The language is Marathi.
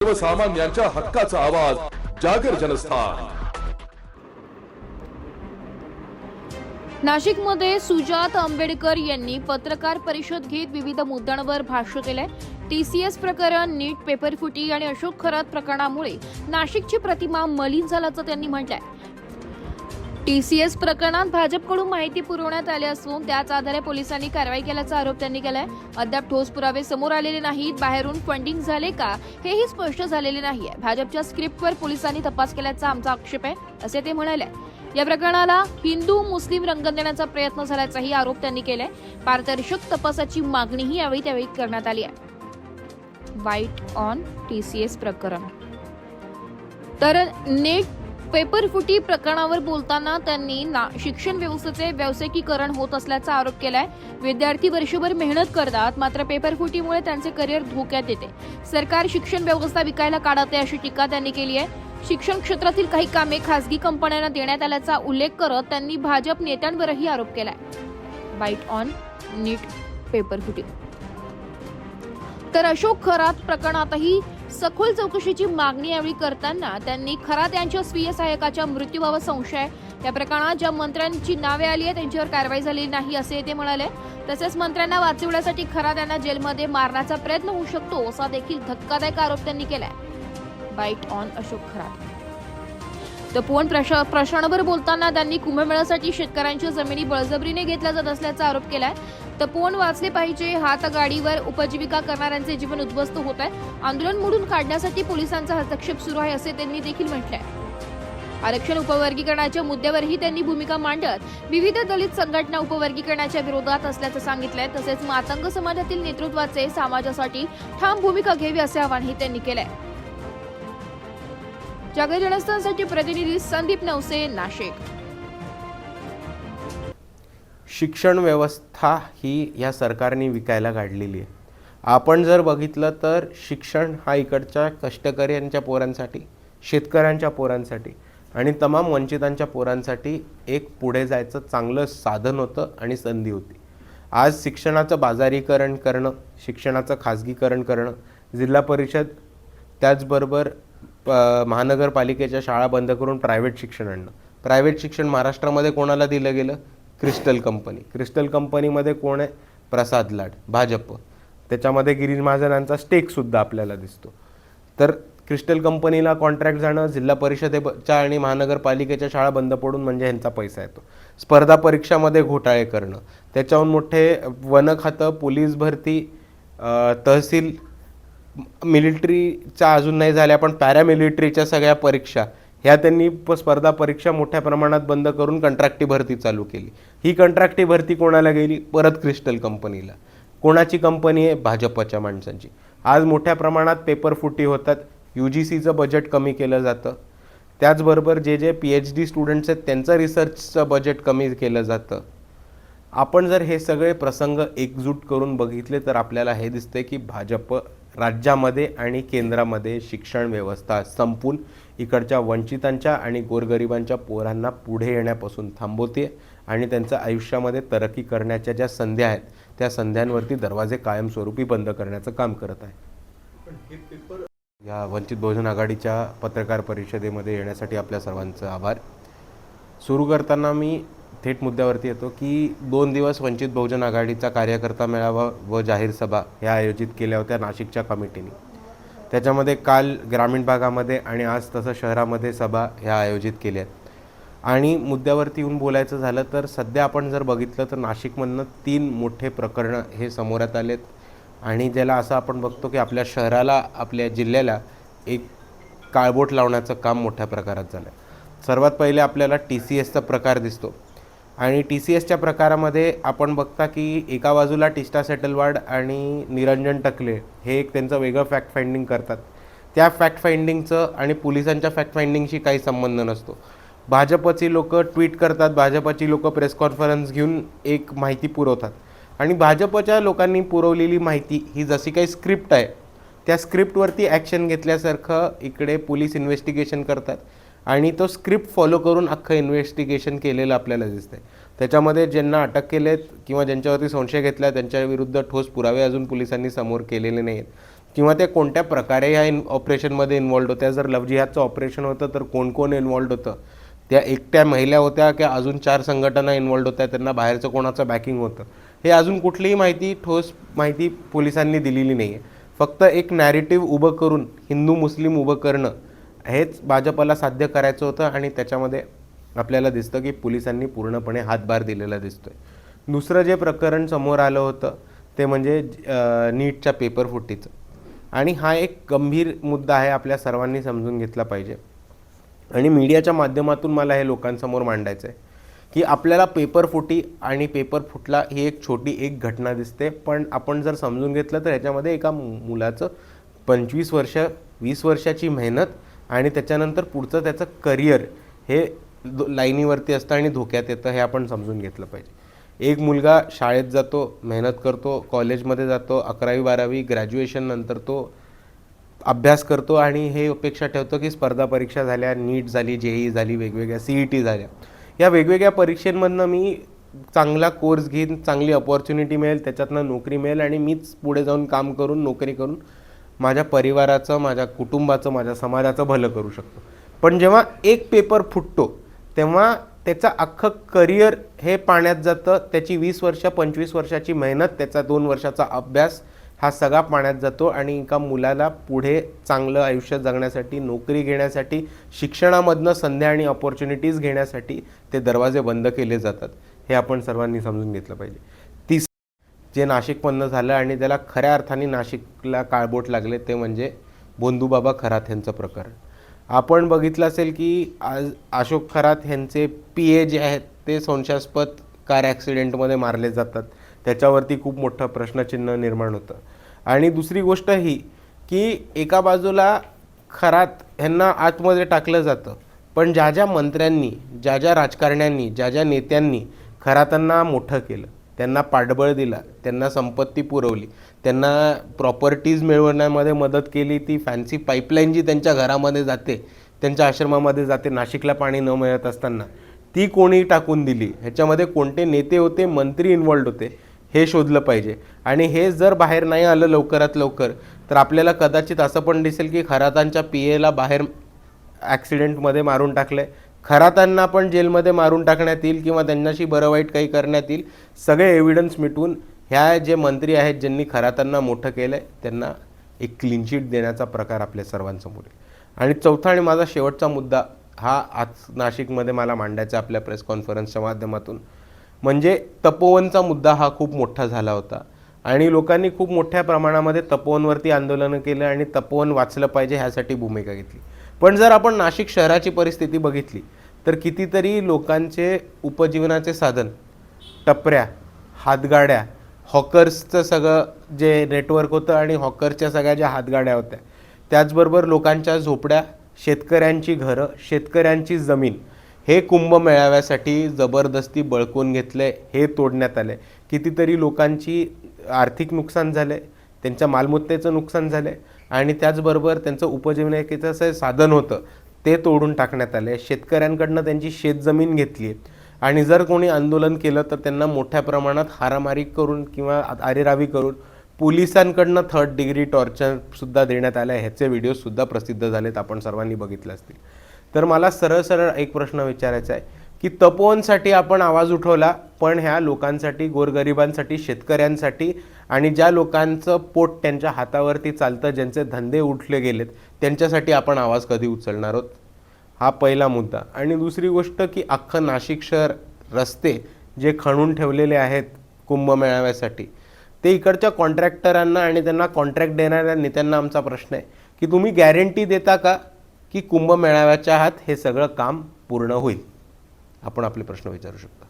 सर्वसामान्यांच्या हक्काचा आवाज जागर जनस्थान। नाशिकमध्ये सुजात आंबेडकर यांनी पत्रकार परिषद घेत विविध मुद्द्यांवर भाष्य केले। टीसीएस प्रकरण, नीट पेपर फुटी आणि अशोक खरात प्रकरणामुळे नाशिकची प्रतिमा मलिन झाल्याचं त्यांनी म्हटलंय। टीसीएस प्रकरणात भाजपकडून माहिती पुरवण्यात आली असून त्याच आधारे पोलिसांनी कारवाई केल्याचा आरोप त्यांनी केलाय। अद्याप ठोस पुरावे समोर आलेले नाहीत, बाहेरून फंडिंग झाले का हेही स्पष्ट झालेले नाहीये। भाजपच्या स्क्रिप्टवर पोलिसांनी तपास केल्याचा आमचा आक्षेप आहे, असे ते म्हणाले। या प्रकरणाला हिंदू मुस्लिम रंग देण्याचा प्रयत्न झाल्याचाही आरोप त्यांनी केलाय। पारदर्शक तपासाची मागणीही यावेळी करण्यात आली आहे। वाईट ऑन टीसीएस प्रकरण। तर नेट पेपर फुटी प्रकरणावर बोलताना त्यांनी शिक्षण व्यवस्थेचे व्यावसायिकीकरण होत असल्याचा आरोप केलाय। विद्यार्थी वर्षभर मेहनत करतात, मात्र पेपर फुटीमुळे त्यांचे करिअर धोक्यात येते। सरकार शिक्षण व्यवस्था विकायला काढते अशी टीका त्यांनी केली आहे। शिक्षण क्षेत्रातील काही कामे खासगी कंपन्यांना देण्यात आल्याचा उल्लेख करत त्यांनी भाजप नेत्यांवरही आरोप केलाय। बाईट ऑन नीट पेपर फुटी। तर अशोक खरात प्रकरणातही सखोल चौकशीची मागणी यावेळी करताना त्यांनी खरात यांच्या स्वीय सहाय्यकाच्या मृत्यूबाबत संशय, या प्रकरणात ज्या मंत्र्यांची नावे आली आहेत त्यांच्यावर कारवाई झालेली नाही असे ते म्हणाले। तसेच मंत्र्यांना वाचवण्यासाठी खरात यांना जेलमध्ये मारण्याचा प्रयत्न होऊ शकतो असा देखील धक्कादायक आरोप त्यांनी केलाय। Bite on Ashok Kharat. तपोवन प्रश्नावर बोलताना त्यांनी कुंभमेळ्यासाठी शेतकऱ्यांच्या जमिनी बळजबरीने घेतल्या जात असल्याचा आरोप केलाय। तपोवन वाचले पाहिजे, हातगाडीवर उपजीविका करणाऱ्यांचे जीवन उद्ध्वस्त होत आहे। आंदोलन मोडून काढण्यासाठी पोलिसांचा हस्तक्षेप सुरू आहे असे त्यांनी देखील म्हटलंय। आरक्षण उपवर्गीकरणाच्या मुद्द्यावरही त्यांनी भूमिका मांडत विविध दलित संघटना उपवर्गीकरणाच्या विरोधात असल्याचं सांगितलंय। तसेच मातंग समाजातील नेतृत्वाचे समाजासाठी ठाम भूमिका घ्यावी असे आवाहनही त्यांनी केलंय। जागर जनस्थानसाठी प्रतिनिधी संदीप नवसे, नाशिक। शिक्षण व्यवस्था ही या सरकारने विकायला काढलेली आहे। आपण जर बघितलं तर शिक्षण हा इकडच्या कष्टकऱ्यांच्या पोरांसाठी, शेतकऱ्यांच्या पोरांसाठी आणि तमाम वंचितांच्या पोरांसाठी एक पुढे जायचं चांगलं साधन होतं आणि संधी होती। आज शिक्षणाचं बाजारीकरण करणं, शिक्षणाचं खाजगीकरण करणं, जिल्हा परिषद त्याचबरोबर महानगरपालिकेच्या शाळा बंद करून प्रायव्हेट शिक्षण आणणं। प्रायव्हेट शिक्षण महाराष्ट्रामध्ये कोणाला दिलं गेलं? Crystal company. क्रिस्टल कंपनीमध्ये कोण आहे? प्रसाद लाड, भाजप। त्याच्यामध्ये गिरीश महाजनांचा स्टेकसुद्धा आपल्याला दिसतो। तर क्रिस्टल कंपनीला कॉन्ट्रॅक्ट जाणं, जिल्हा परिषदेच्या आणि महानगरपालिकेच्या शाळा बंद पडून म्हणजे ह्यांचा पैसा येतो। स्पर्धा परीक्षामध्ये घोटाळे करणं, त्याच्याहून मोठे वन खातं, पोलीस भरती, तहसील, मिलिटरीच्या अजून नाही झाल्या पण पॅरामिलिटरीच्या सगळ्या परीक्षा ह्या त्यांनी स्पर्धा परीक्षा मोठ्या प्रमाणात बंद करून कंत्राटी भरती चालू केली। ही कंत्राटी भरती कोणाला गेली? परत क्रिस्टल कंपनीला। कोणाची कंपनी आहे? भाजपच्या माणसांची। आज मोठ्या प्रमाणात पेपर फुटी होतात, UGCचं बजेट कमी केलं जातं, त्याचबरोबर जे PhD स्टुडंट्स आहेत त्यांचं रिसर्चचं बजेट कमी केलं जातं। आपण जर हे सगळे प्रसंग एकजूट करून बघितले तर आपल्याला हे दिसते की भाजप राज्यामध्ये आणि केंद्रामध्ये शिक्षण व्यवस्था संपून इकडच्या वंचितांच्या आणि गोरगरिबांच्या पोरांना पुढे येण्यापासून थांबवते आणि त्यांच्या आयुष्यामध्ये तरक्की करण्याच्या ज्या संधी आहेत त्या संध्यांवरती दरवाजे कायमस्वरूपी बंद करण्याचं काम करत आहे। या वंचित बहुजन आघाडीच्या पत्रकार परिषदेमध्ये येण्यासाठी आपल्या सर्वांचं आभार। सुरू करताना मी थेट मुद्द्यावरती येतो की 2 दिवस वंचित बहुजन आघाडीचा कार्यकर्ता मेळावा व जाहीर सभा ह्या आयोजित केल्या होत्या नाशिकच्या कमिटीने। त्याच्यामध्ये काल ग्रामीण भागामध्ये आणि आज तसं शहरामध्ये सभा ह्या आयोजित केल्या आहेत। आणि मुद्द्यावरती येऊन बोलायचं झालं तर सध्या आपण जर बघितलं तर नाशिकमधनं 3 मोठे प्रकरणं हे समोरात आलेत आणि ज्याला असं आपण बघतो की आपल्या शहराला, आपल्या जिल्ह्याला एक काळबोट लावण्याचं काम मोठ्या प्रकारात झालं आहे। सर्वात पहिले आपल्याला TCSचा प्रकार दिसतो आणि TCSच्या प्रकारामध्ये आपण बघता की एका बाजूला टिस्टा सेटलवाड आणि निरंजन टकले हे एक त्यांचं वेगळं फॅक्ट फाइंडिंग करतात। त्या फॅक्ट फाइंडिंगचं आणि पोलिसांच्या फॅक्ट फाइंडिंगशी काही संबंध नसतो। भाजपची लोक ट्विट करतात, भाजपची लोक प्रेस कॉन्फरन्स घेऊन एक माहिती पुरवतात आणि भाजपच्या लोकांनी पुरवलेली माहिती ही जशी काही स्क्रिप्ट आहे त्या स्क्रिप्टवरती ॲक्शन घेतल्यासारखं इकडे पोलीस इन्व्हेस्टिगेशन करतात आणि तो स्क्रिप्ट फॉलो करून अख्खं इन्व्हेस्टिगेशन केलेलं आपल्याला दिसतंय। त्याच्यामध्ये ज्यांना अटक केलेत किंवा ज्यांच्यावरती संशय घेतला त्यांच्या विरुद्ध ठोस पुरावे अजून पोलिसांनी समोर केलेले नाहीत किंवा ते कोणत्या प्रकारे ह्या ऑपरेशनमध्ये इन्वॉल्ड होत्या. जर लव जिहादचं ऑपरेशन होतं तर कोण कोण इन्वॉल्ड होतं, त्या एकट्या महिला होत्या की अजून 4 संघटना इन्वॉल्ड होत्या, त्यांना बाहेरचं कोणाचं बॅकिंग होतं, हे अजून कुठलीही माहिती, ठोस माहिती पोलिसांनी दिलेली नाही आहे. फक्त एक नॅरेटिव्ह उभं करून हिंदू मुस्लिम उभं करणं हेच भाजपला साध्य करायचं होतं आणि त्याच्यामध्ये आपल्याला दिसतं की पोलिसांनी पूर्णपणे हातभार दिलेला दिसतोय. दुसरं जे प्रकरण समोर आलं होतं ते म्हणजे नीटच्या पेपर फुटीचं, आणि हा एक गंभीर मुद्दा आहे, आपल्या सर्वांनी समजून घेतला पाहिजे. आणि मीडियाच्या माध्यमातून मला हे लोकांसमोर मांडायचं आहे की आपल्याला पेपर फुटी आणि पेपर फुटला ही एक छोटी एक घटना दिसते, पण आपण जर समजून घेतलं तर ह्याच्यामध्ये एका मुलाचं 25 वर्ष 20 वर्षाची मेहनत आणि त्याच्यानंतर पुढचं त्याचं करिअर हे लाईनीवरती असतं आणि धोक्यात येतं, हे आपण समजून घेतलं पाहिजे. एक मुलगा शाळेत जातो, मेहनत करतो, कॉलेजमध्ये जातो, 11वी 12वी ग्रॅज्युएशन नंतर तो अभ्यास करतो आणि हे अपेक्षा ठेवतो की स्पर्धा परीक्षा झाल्या, नीट झाली, जेई झाली, वेगवेगळ्या CET झाल्या, या वेगवेगळ्या परीक्षांमधनं मी चांगला कोर्स घेईन, चांगली अपॉर्च्युनिटी मिळेल, त्याच्यातनं नोकरी मिळेल आणि मीच पुढे जाऊन काम करून नोकरी करून माझ्या परिवाराचं, माझ्या कुटुंबाचं, माझ्या समाजाचं भलं करू शकतो. पण जेव्हा एक पेपर फुटतो तेव्हा त्याचं अख्खं करिअर हे पाण्यात जातं, त्याची 20 वर्ष 25 वर्षाची मेहनत, त्याचा 2 वर्षाचा अभ्यास हा सगळा पाण्यात जातो आणि एका मुलाला पुढे चांगलं आयुष्य जगण्यासाठी, नोकरी घेण्यासाठी, शिक्षणामधनं संध्या आणि अपॉर्च्युनिटीज घेण्यासाठी ते दरवाजे बंद केले जातात, हे आपण सर्वांनी समजून घेतलं पाहिजे. जे नाशिकमधनं झालं आणि त्याला खऱ्या अर्थाने नाशिकला काळबोट लागले ते म्हणजे भोंदूबाबा खरात यांचं प्रकरण. आपण बघितलं असेल की आज अशोक खरात यांचे PA जे आहेत ते संशयास्पद कार ॲक्सिडेंटमध्ये मारले जातात, त्याच्यावरती खूप मोठं प्रश्नचिन्ह निर्माण होतं. आणि दुसरी गोष्ट ही की एका बाजूला खरात ह्यांना आतमध्ये टाकलं जातं, पण ज्या ज्या मंत्र्यांनी, ज्या ज्या राजकारण्यांनी, ज्या ज्या नेत्यांनी खरातांना मोठं केलं, त्यांना पाठबळ दिला, त्यांना संपत्ती पुरवली, त्यांना प्रॉपर्टीज मिळवण्यामध्ये मदत केली, ती फॅन्सी पाईपलाईन जी त्यांच्या घरामध्ये जाते, त्यांच्या आश्रमामध्ये जाते, नाशिकला पाणी न मिळत असताना ती कोणी टाकून दिली, ह्याच्यामध्ये कोणते नेते होते, मंत्री इन्वॉल्ड होते, हे शोधलं पाहिजे. आणि हे जर बाहेर नाही आलं लवकरात लवकर तर आपल्याला कदाचित असं पण दिसेल की खरातांच्या PAला बाहेर ॲक्सिडेंटमध्ये मारून टाकलं आहे, खरातांना पण जेलमध्ये मारून टाकण्यात येईल किंवा त्यांच्याशी बरं वाईट काही करण्यात येईल. सगळे एव्हिडन्स मिटवून ह्या जे मंत्री आहेत ज्यांनी खरातांना मोठं केलं आहे त्यांना एक क्लीन चिट देण्याचा प्रकार आपल्या सर्वांसमोर आहे. आणि चौथा आणि माझा शेवटचा मुद्दा हा आज नाशिकमध्ये मला मांडायचा आपल्या प्रेस कॉन्फरन्सच्या माध्यमातून, म्हणजे तपोवनचा मुद्दा हा खूप मोठा झाला होता आणि लोकांनी खूप मोठ्या प्रमाणामध्ये तपोवनवरती आंदोलनं केलं आणि तपोवन वाचलं पाहिजे ह्यासाठी भूमिका घेतली. पण जर आपण नाशिक शहराची परिस्थिती बघितली तर कितीतरी लोकांचे उपजीवनाचे साधन, टपऱ्या, हातगाड्या, हॉकर्सचं सगळं जे नेटवर्क होतं आणि हॉकर्सच्या सगळ्या ज्या हातगाड्या होत्या, त्याचबरोबर लोकांच्या झोपड्या, शेतकऱ्यांची घरं, शेतकऱ्यांची जमीन, हे कुंभमेळाव्यासाठी जबरदस्ती बळकून घेतले, हे तोडण्यात आले. कितीतरी लोकांची आर्थिक नुकसान झाले, त्यांच्या मालमत्तेचं नुकसान झाले आणि त्याचबरोबर त्यांचं उपजीवनाचं असं साधन होतं ते तोडून टाकण्यात आले. शेतकऱ्यांकडनं त्यांची शेतजमीन घेतली आणि जर कोणी आंदोलन केलं तर त्यांना मोठ्या प्रमाणात हारामारी करून किंवा आरेरावी करून पोलिसांकडनं 3rd डिग्री टॉर्चरसुद्धा देण्यात आलं आहे. ह्याचे व्हिडिओसुद्धा प्रसिद्ध झालेत, आपण सर्वांनी बघितले असतील. तर मला सरळ सरळ एक प्रश्न विचारायचा आहे की तपोवनसाठी आपण आवाज उठवला, पण ह्या लोकांसाठी, गोरगरिबांसाठी, शेतकऱ्यांसाठी आणि ज्या लोकांचं पोट त्यांच्या हातावरती चालतं, ज्यांचे धंदे उठले गेलेत, त्यांच्यासाठी आपण आवाज कधी उचलणार आहोत, हा पहिला मुद्दा. आणि दुसरी गोष्ट की अख्खं नाशिक शहर, रस्ते जे खणून ठेवलेले आहेत कुंभमेळाव्यासाठी, ते इकडच्या कॉन्ट्रॅक्टरांना आणि त्यांना कॉन्ट्रॅक्ट देणाऱ्या नेत्यांना आमचा प्रश्न आहे की तुम्ही गॅरंटी देता का की कुंभमेळाव्याच्या आत हे सगळं काम पूर्ण होईल? आपण आपले प्रश्न विचारू शकता.